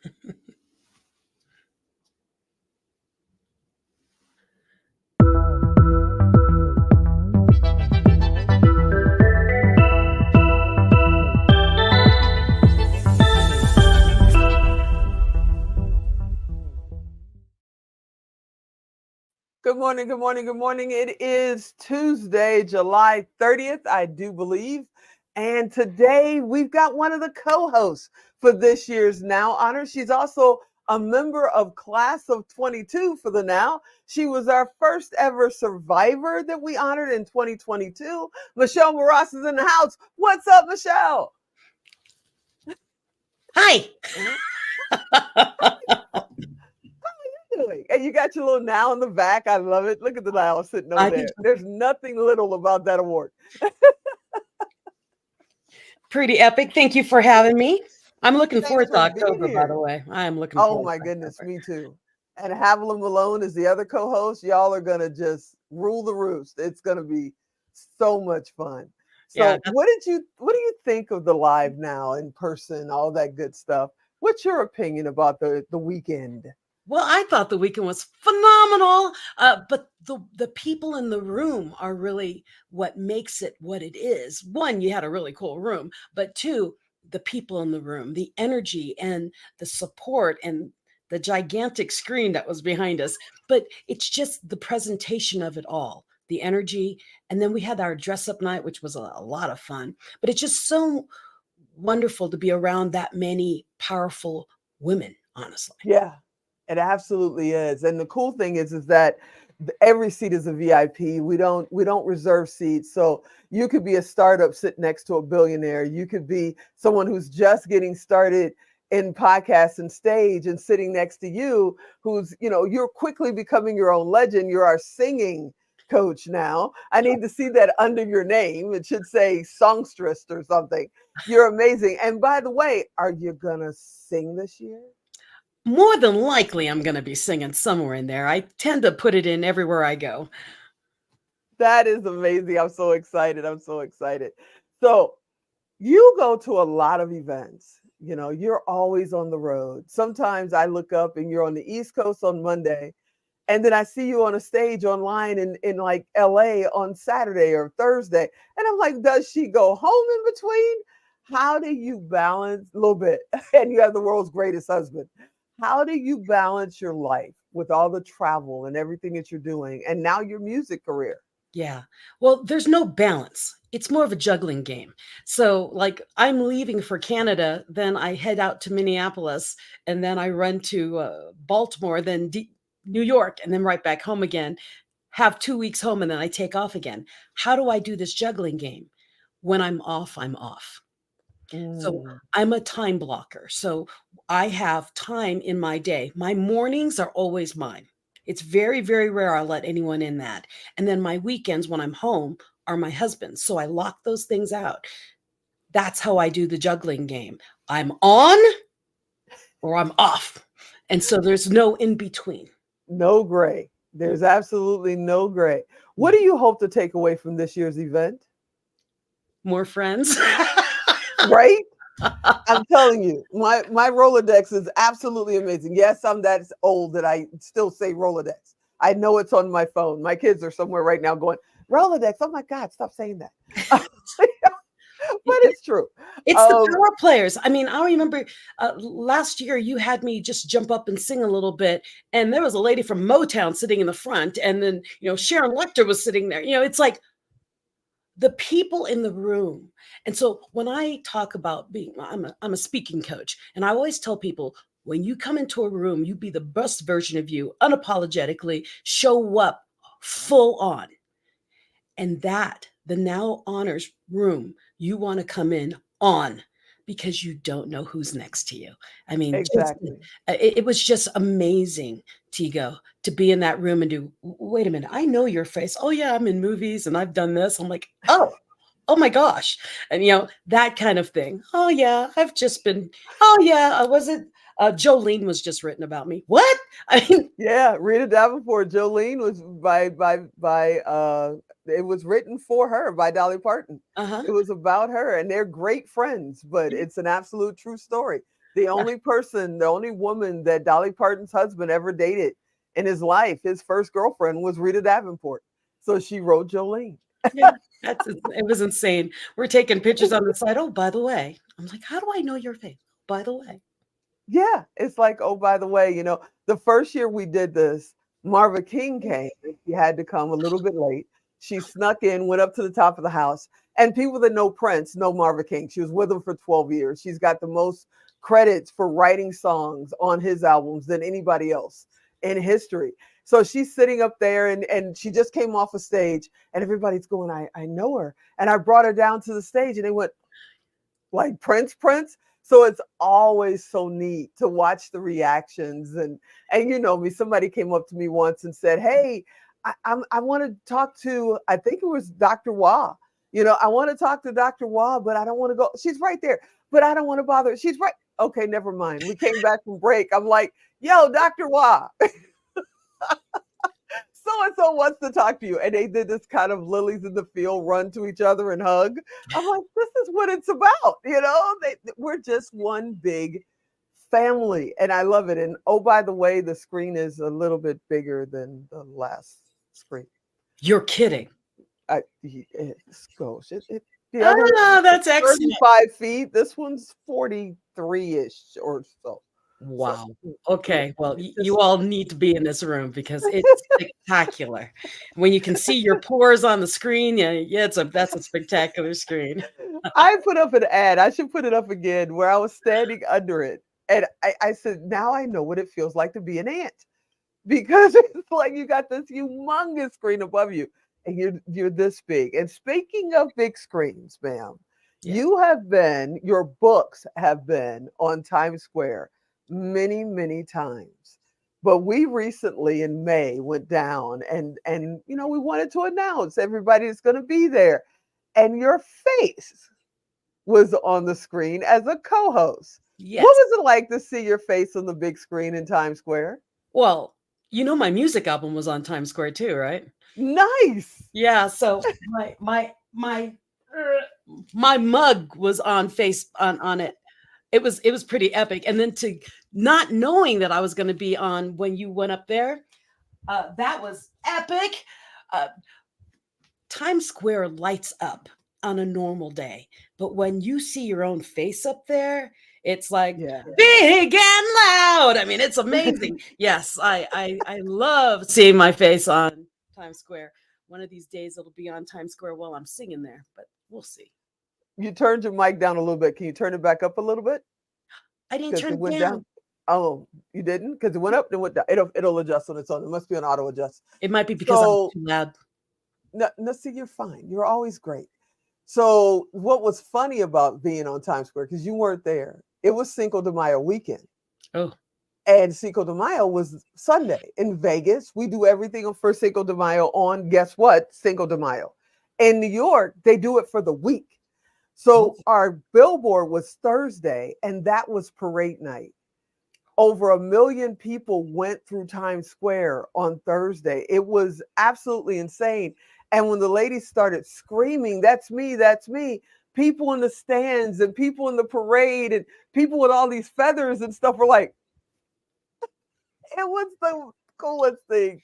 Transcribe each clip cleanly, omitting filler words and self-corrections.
Good morning, good morning, good morning. It is Tuesday, July 30th, I do believe. And today we've got one of the co-hosts for this year's Now Honor. She's also a member of Class of 22 for the Now. She was our first ever survivor that we honored in 2022. Michelle Mras is in the house. What's up, Michelle? Hi. Doing? And you got your little now in the back. I love it. Look at the now sitting over there. There's nothing little about that award. Pretty epic. Thank you for having me. I'm looking forward to October, by the way. I am looking forward. Oh my goodness, me too. And Haviland Malone is the other co-host. Y'all are gonna just rule the roost. It's gonna be so much fun. So yeah, what do you think of the live now in person, all that good stuff? What's your opinion about the weekend? Well, I thought the weekend was phenomenal, but the people in the room are really what makes it what it is. One, you had a really cool room, but two, the people in the room, the energy and the support and the gigantic screen that was behind us. But it's just the presentation of it all, the energy. And then we had our dress up night, which was a lot of fun. But it's just so wonderful to be around that many powerful women, honestly. Yeah. It absolutely is. And the cool thing is that every seat is a VIP. We don't reserve seats. So you could be a startup sitting next to a billionaire. You could be someone who's just getting started in podcast and stage and sitting next to you, who's, you're quickly becoming your own legend. You're our singing coach now. I need to see that under your name. It should say songstress or something. You're amazing. And by the way, are you gonna sing this year? More than likely, I'm going to be singing somewhere in there. I tend to put it in everywhere I go. That is amazing. I'm so excited. So you go to a lot of events. You're always on the road. Sometimes I look up and you're on the East Coast on Monday, and then I see you on a stage online in like LA on Saturday or Thursday. And I'm like, does she go home in between? How do you balance a little bit? And you have the world's greatest husband. How do you balance your life with all the travel and everything that you're doing and now your music career? Yeah. Well, there's no balance. It's more of a juggling game. So like I'm leaving for Canada, then I head out to Minneapolis, and then I run to Baltimore, then New York, and then right back home again, have 2 weeks home, and then I take off again. How do I do this juggling game? When I'm off, I'm off. So I'm a time blocker. So I have time in my day. My mornings are always mine. It's very, very rare I'll let anyone in that. And then my weekends when I'm home are my husband's. So I lock those things out. That's how I do the juggling game. I'm on or I'm off. And so there's no in between. No gray. There's absolutely no gray. What do you hope to take away from this year's event? More friends. Right? I'm telling you, my Rolodex is absolutely amazing. Yes, I'm that old that I still say Rolodex. I know it's on my phone. My kids are somewhere right now going, Rolodex, oh my God, stop saying that. But it's true. It's the power players. I mean, I remember last year you had me just jump up and sing a little bit, and there was a lady from Motown sitting in the front, and then, Sharon Lecter was sitting there. It's like, the people in the room. And so when I talk about I'm a speaking coach, and I always tell people, when you come into a room, you be the best version of you, unapologetically, show up full on. And that, the Now Honors room, you want to come in on, because you don't know who's next to you. I mean, exactly. It was just amazing, Tigo, to be in that room and do, wait a minute, I know your face. Oh yeah, I'm in movies and I've done this. I'm like, oh my gosh. And that kind of thing. Oh yeah, I've just been, oh yeah, was it Jolene was just written about me. What? I mean, yeah, Rita Davenport. Jolene was by it was written for her by Dolly Parton. It was about her, and they're great friends, but it's an absolute true story. The only woman that Dolly Parton's husband ever dated in his life, his first girlfriend was Rita Davenport. So she wrote Jolene. Yeah, it was insane. We're taking pictures on the side. Oh, by the way, I'm like, how do I know your face? By the way, Yeah, it's like, oh, by the way, the first year we did this, Marva King came. And she had to come a little bit late. She snuck in, went up to the top of the house. And people that know Prince know Marva King. She was with him for 12 years. She's got the most credits for writing songs on his albums than anybody else in history. So she's sitting up there and she just came off a stage and everybody's going, I know her. And I brought her down to the stage and they went, like Prince. So it's always so neat to watch the reactions and you know me. Somebody came up to me once and said, "Hey, I want to talk to. I think it was Dr. Wah. I want to talk to Dr. Wah, but I don't want to go. She's right there, but I don't want to bother. She's right. Okay, never mind. We came back from break. I'm like, yo, Dr. Wah, so and so wants to talk to you. And they did this kind of lilies in the field run to each other and hug. I'm like, this is what it's about. We're just one big family. And I love it. And oh, by the way, the screen is a little bit bigger than the last screen. you're kidding. Gosh, the other one Ah, is that's excellent. 35 feet. This one's 43-ish or so. So Wow. yeah, Okay. Well, it's you just all need to be in this room because it's spectacular. When you can see your pores on the screen, yeah, that's a spectacular screen. I put up an ad. I should put it up again where I was standing under it. And I said, now I know what it feels like to be an ant because it's like you got this humongous screen above you and you're this big. And speaking of big screens, ma'am, Yeah. your books have been on Times Square many, many times. But we recently in May went down and we wanted to announce everybody is going to be there. And your face was on the screen as a co-host. What Yes. was it like to see your face on the big screen in Times Square? Well, my music album was on Times Square too, right? Nice. Yeah. So my mug was on face on it. It was pretty epic. And then to not knowing that I was going to be on when you went up there, that was epic. Uh, Times Square lights up on a normal day, but when you see your own face up there, it's like Yeah. big and loud. I mean, it's amazing. Yes, I love seeing my face on Times Square. One of these days, it'll be on Times Square while I'm singing there, but we'll see. You turned your mic down a little bit. Can you turn it back up a little bit? I didn't Because turn it it went down. down. Oh, you didn't? Because it went up, then went down. It'll adjust on its own. It must be an auto adjust. It might be because I'm So too loud. no, no, see, you're fine. You're always great. So what was funny about being on Times Square, because you weren't there, it was Cinco de Mayo weekend. Oh, And Cinco de Mayo was Sunday in Vegas. We do everything on for Cinco de Mayo on, guess what? Cinco de Mayo. In New York, they do it for the week. oh, So our billboard was Thursday, and that was parade night. Over 1 million people went through Times Square on Thursday. It was absolutely insane. And when the ladies started screaming, that's me, that's me, people in the stands and people in the parade and people with all these feathers and stuff were like, it was the coolest thing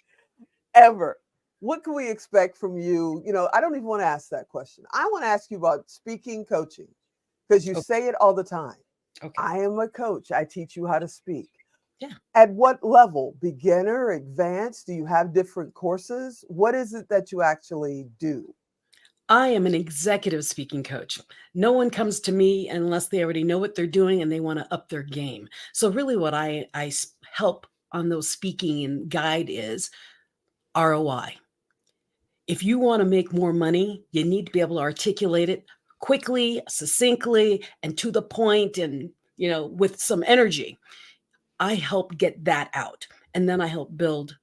ever. What can we expect from you? I don't even want to ask that question. I want to ask you about speaking coaching because you oh, say it all the time. okay. I am a coach. I teach you how to speak. Yeah. At what level? Beginner, advanced? Do you have different courses? What is it that you actually do? I am an executive speaking coach. No one comes to me unless they already know what they're doing and they want to up their game. So really what help on those speaking and guide is ROI. If you want to make more money, you need to be able to articulate it quickly, succinctly, and to the point and, with some energy. I help get that out. And then I help build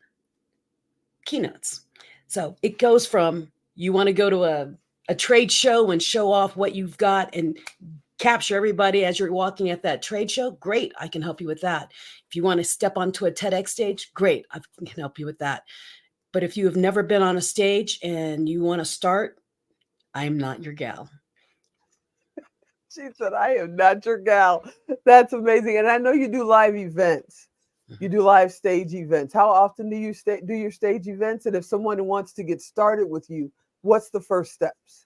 keynotes. So it goes from you want to go to a trade show and show off what you've got and capture everybody as you're walking at that trade show. Great. I can help you with that. If you want to step onto a TEDx stage, great. I can help you with that. But if you have never been on a stage and you want to start, I'm not your gal. She said, I am not your gal. That's amazing. And I know you do live events. You do live stage events. How often do you do your stage events? And if someone wants to get started with you, what's the first steps?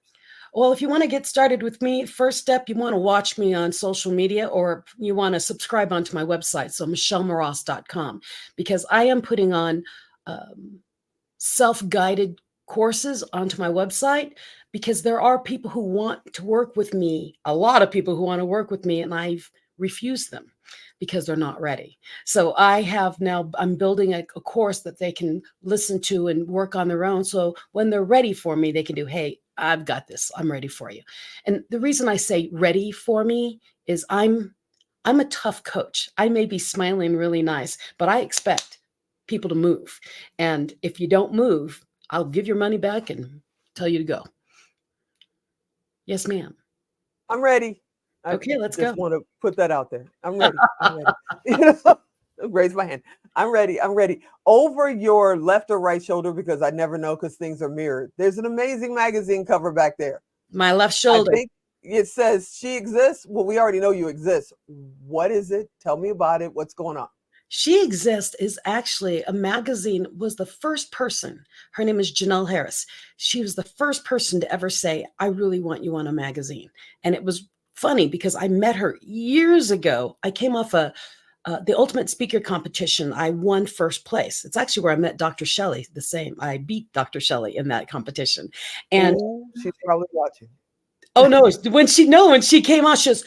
Well, if you want to get started with me, first step, you want to watch me on social media or you want to subscribe onto my website. So michellemras.com, because I am putting on self-guided courses onto my website, because there are people who want to work with me, a lot of people who want to work with me, and I've refused them because they're not ready. So I'm building a course that they can listen to and work on their own. So when they're ready for me, they can do, hey, I've got this. I'm ready for you. And the reason I say ready for me is I'm a tough coach. I may be smiling really nice, but I expect people to move. And if you don't move, I'll give your money back and tell you to go. Yes, ma'am. I'm ready. I Okay, let's just go. want to put that out there. I'm ready. I'm ready. You know, raise my hand. I'm ready. I'm ready. Over your left or right shoulder, because I never know because things are mirrored. There's an amazing magazine cover back there. My left I shoulder. think it says She Exists. Well, we already know you exist. What is it? Tell me about it. What's going on? She Exists is actually a magazine, was the first person. Her name is Janelle Harris. She was the first person to ever say, I really want you on a magazine. And it was funny because I met her years ago. I came off the Ultimate Speaker competition. I won first place. It's actually where I met Dr. Shelley, the same. I beat Dr. Shelley in that competition. And Oh, she's probably watching. oh no, when she came on, she goes,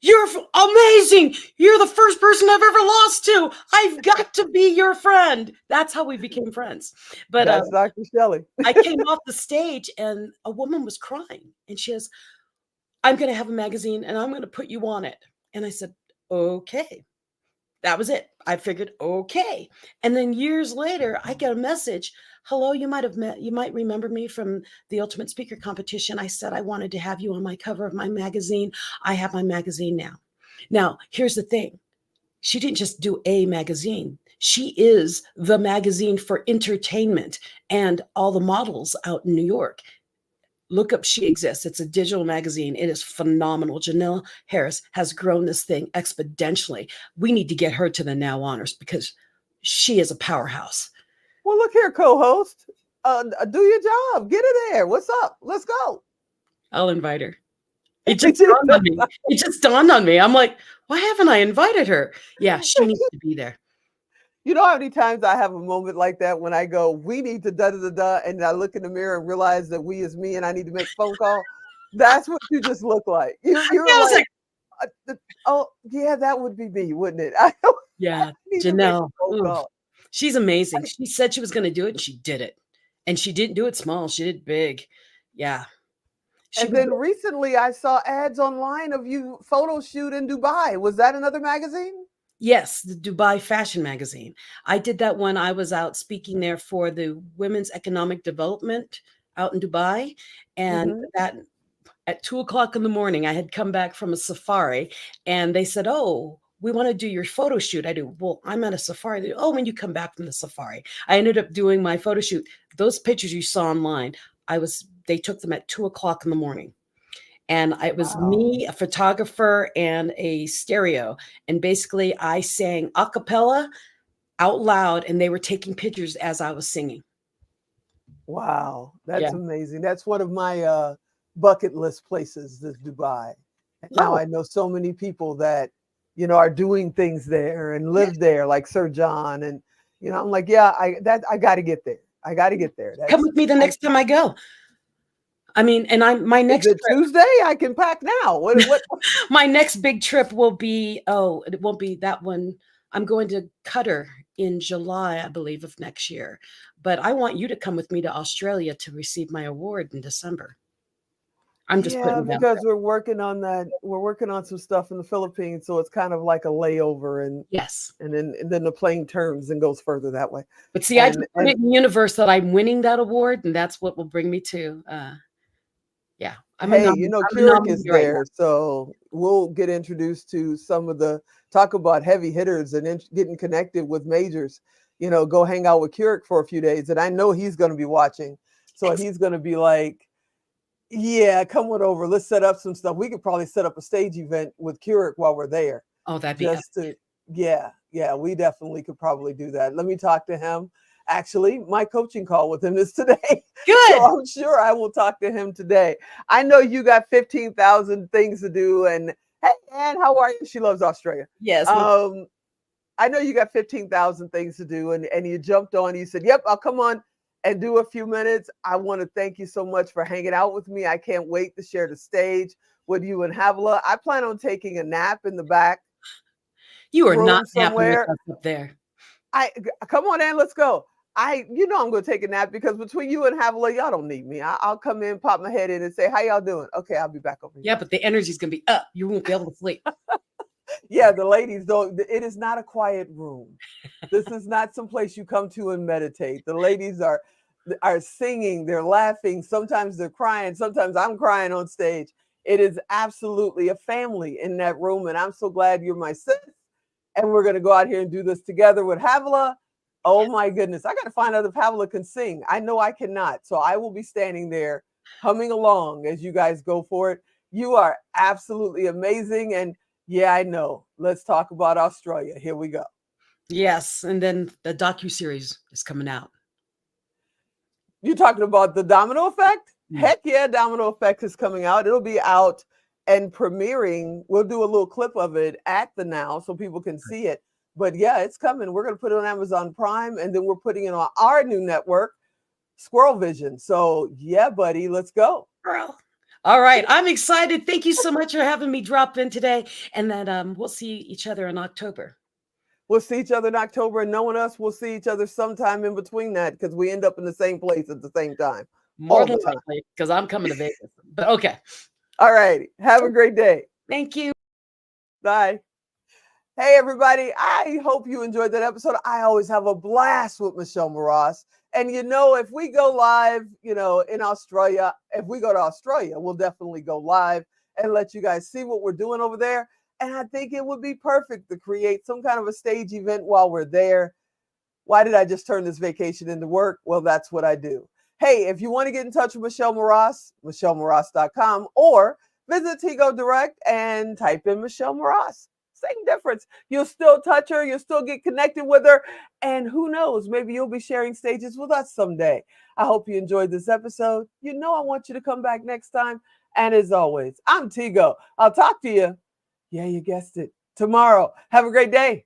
you're amazing. You're the first person I've ever lost to. I've got to be your friend. That's how we became friends. But That's Dr. Shelley. I came off the stage and a woman was crying and she says, I'm going to have a magazine and I'm going to put you on it. And I said, okay. That was it. I figured, okay. And then years later, I get a message. Hello, you might remember me from the Ultimate Speaker competition. I said I wanted to have you on my cover of my magazine. I have my magazine now. Now, here's the thing. She didn't just do a magazine. She is the magazine for entertainment and all the models out in New York. Look up She Exists. It's a digital magazine. It is phenomenal. Janelle Harris has grown this thing exponentially. We need to get her to the Now Honors because she is a powerhouse. Well, look here, co-host. Do your job. Get it there. What's up? Let's go. I'll invite her. It just dawned on me. It just dawned on me. I'm like, why haven't I invited her? Yeah, she needs to be there. You know how many times I have a moment like that when I go, we need to da da da da, and I look in the mirror and realize that we is me and I need to make a phone call. That's what you just look like. You're Yeah, like, oh yeah, that would be me, wouldn't it? I yeah, need to make a Janelle. phone call. She's amazing. She said she was going to do it and she did it. And she didn't do it small. She did it big. Yeah. She And would then recently I saw ads online of you photo shoot in Dubai. Was that another magazine? Yes, the Dubai Fashion Magazine. I did that when I was out speaking there for the Women's Economic Development out in Dubai. And Mm-hmm. that at 2:00 in the morning, I had come back from a safari and they said, oh, we want to do your photo shoot. I do. Well, I'm at a safari. They, oh, when you come back from the safari, I ended up doing my photo shoot. Those pictures you saw online, they took them at 2:00 in the morning. And it was Wow. me, a photographer, and a stereo. And basically, I sang a cappella out loud, and they were taking pictures as I was singing. Wow. Yeah. That's amazing. That's one of my bucket list places, is Dubai. And now Oh, I know so many people that, are doing things there and yes. live there, like Sir John. And, I'm like, yeah, I got to get there. I got to get there. Come with me the I, next time I go. I mean, and my is next it Tuesday? I can pack now. What? my next big trip will be, it won't be that one. I'm going to Qatar in July, I believe, of next year. But I want you to come with me to Australia to receive my award in December. I'm just Yeah, putting it out there. because we're working on that. We're working on some stuff in the Philippines, so it's kind of like a layover, and Yes. and then the plane turns and goes further that way. But see, I just And put and it in the universe that I'm winning that award, and that's what will bring me to, yeah, hey, I'm a Keurig is nominee right now. there, so we'll get introduced to some of the talk about heavy hitters and getting connected with majors. Go hang out with Keurig for a few days, and I know he's going to be watching, so he's going to be like, Yeah, come on over. Let's set up some stuff. We could probably set up a stage event with Keurig while we're there. Oh, that'd be Just to, yeah, yeah, we definitely could probably do that. Let me talk to him. Actually, my coaching call with him is today. So good. I'm sure I will talk to him today. I know you got 15,000 things to do. And hey, Ann, how are you? She loves Australia. Yes. Um, I know you got 15,000 things to do, and you jumped on. You said, "Yep, I'll come on and do a few minutes." I want to thank you so much for hanging out with me. I can't wait to share the stage with you and Havila. I plan on taking a nap in the back You are not room napping with somewhere. us up there. I come on in, let's go. I'm gonna take a nap because between you and Havila, y'all don't need me. I'll come in, pop my head in, and say, "How y'all doing?" Okay, I'll be back over here. Yeah, but the energy's gonna be up. You won't be able to sleep. Yeah, the ladies don't. It is not a quiet room. This is not some place you come to and meditate. The ladies are singing, they're laughing, sometimes they're crying, sometimes I'm crying on stage. It is absolutely a family in that room, and I'm so glad you're my sis. And we're gonna go out here and do this together with Havila. Oh my goodness, I gotta find out if Havila can sing. I know I cannot, so I will be standing there humming along as you guys go for it. You are absolutely amazing, and yeah, I know. Let's talk about Australia. Here we go. Yes, and then the docu-series is coming out. You're talking about the Domino Effect? Mm. Heck yeah, Domino Effect is coming out. It'll be out and premiering. We'll do a little clip of it at the Now so people can see it. But yeah, it's coming. We're going to put it on Amazon Prime, and then we're putting it on our new network, Squirrel Vision. So yeah, buddy, let's go. Girl. All right, I'm excited. Thank you so much for having me drop in today, and then we'll see each other in October. We'll see each other in October, and knowing us, we'll see each other sometime in between that because we end up in the same place at the same time More all than the time. likely, because I'm coming to Vegas. But okay. All righty. Have a great day. Thank you. Bye. Hey, everybody. I hope you enjoyed that episode. I always have a blast with Michelle Mras. And if we go live, in Australia, if we go to Australia, we'll definitely go live and let you guys see what we're doing over there. And I think it would be perfect to create some kind of a stage event while we're there. Why did I just turn this vacation into work? Well, that's what I do. Hey, if you want to get in touch with Michelle Mras, michellemras.com, or visit Tigo Direct and type in Michelle Mras. Same difference. You'll still touch her, you'll still get connected with her, and who knows, maybe you'll be sharing stages with us someday. I hope you enjoyed this episode. I want you to come back next time. And as always, I'm Tigo. I'll talk to you. Yeah, you guessed it. Tomorrow. Have a great day.